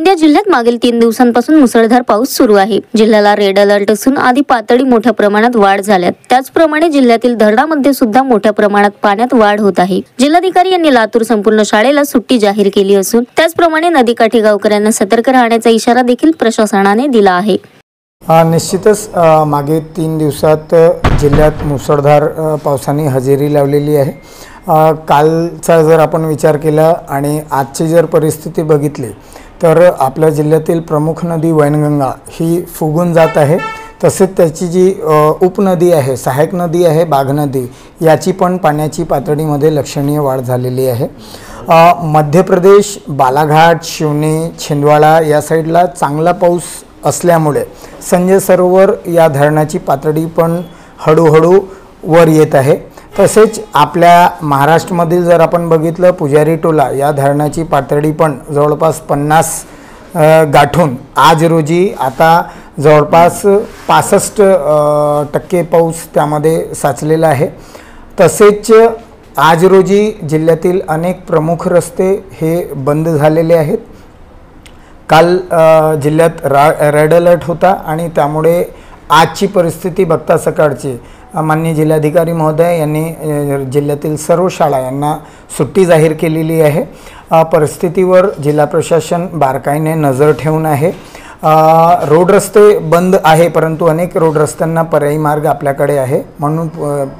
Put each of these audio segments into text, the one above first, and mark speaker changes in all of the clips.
Speaker 1: गोंदिया जिल्ह्यात मागील 3 दिवसांपासून मुसळधार पाऊस सुरू आहे। जिल्ह्याला रेड अलर्ट असून आधी पातळी मोठ्या प्रमाणात वाढ झाल्यात। त्याचप्रमाणे जिल्ह्यातील धरणामध्ये सुद्धा मोठ्या प्रमाणात पाण्यात वाढ होत आहे। जिल्हाधिकारी यांनी लातूर संपूर्ण शाळेला सुट्टी जाहीर केली असून त्याचप्रमाणे नदीकाठी गावकऱ्यांना सतर्क राहण्याचा इशारा देखील प्रशासनाने दिला आहे।
Speaker 2: निश्चितच मागे 3 दिवसात जिल्ह्यात मुसळधार पावसाने हजेरी लावलेली आहे। कालचा जर आपण विचार केला आणि आजची जर परिस्थिती बघितली तर आपल्या जिल्ह्यातील प्रमुख नदी वैनगंगा ही फुगून जात आहे। तसेच त्याची जी उपनदी आहे, सहायक नदी आहे बाघ नदी, याची पण पाण्याची पातळीमध्ये लक्षणीय वाढ झालेली आहे। मध्य प्रदेश, बालाघाट, शिवने, छिंदवाडा या साईडला चांगला पाऊस असल्यामुळे संजय सरोवर या धरणाची पातळी पण हळूहळू वर येत आहे। तसेच आपल्या महाराष्ट्रामधील जर आपण बघितलं पुजारी टोला या धरणाची पातळी पण जवळपास 50 गाठून आज रोजी आता जवळपास 65% पाऊस त्यामध्ये साचलेला आहे। तसेच आज रोजी जिल्ह्यातील अनेक प्रमुख रस्ते हे बंद झालेले आहेत। काल जिल्ह्यात रेड अलर्ट होता आणि त्यामुळे आजची परिस्थिती बघता सकाळची माननीय जिल्हाधिकारी महोदय यांनी जिल्ह्यातील सर्व शाळा यांना सुट्टी जाहीर केलेली आहे। परिस्थितीवर जिल्हा प्रशासन बारकाईने नजर ठेवून आहे। रोड रस्ते बंद आहे, परंतु अनेक रोड रस्त्यांना पर्यायी मार्ग आपल्याकडे आहे, म्हणून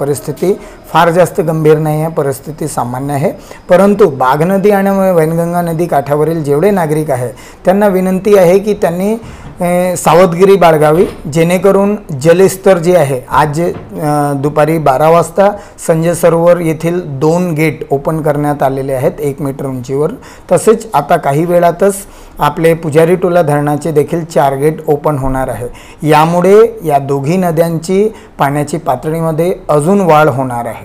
Speaker 2: परिस्थिती फार जास्त गंभीर नाही आहे, परिस्थिती सामान्य आहे। परंतु बाघ नदी आणि वैनगंगा नदी काठावरील जेवढे नागरिक आहे त्यांना विनंती आहे की त्यांनी सावधगिरी बाळगावी, जेणेकरून जलस्तर जे आहे आज दुपारी 12 वाजता संजय सरोवर येथील 2 गेट ओपन करण्यात आलेले आहेत 1 मीटर उंचीवर। तसेच आता काही वेळातच आपले पुजारी टोला धरणाचे देखील 4 गेट ओपन होणार आहे। यामुळे या दोघी नद्यांची पाण्याची पातळीमध्ये अजून वाढ होणार आहे।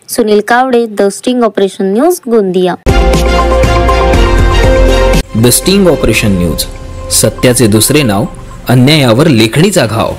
Speaker 1: Sunil Kawade, the sting operation news, Gondia.
Speaker 3: The sting operation news, सत्याचे दुसरे नाव, अन्यायावर लेखणीचा घाव।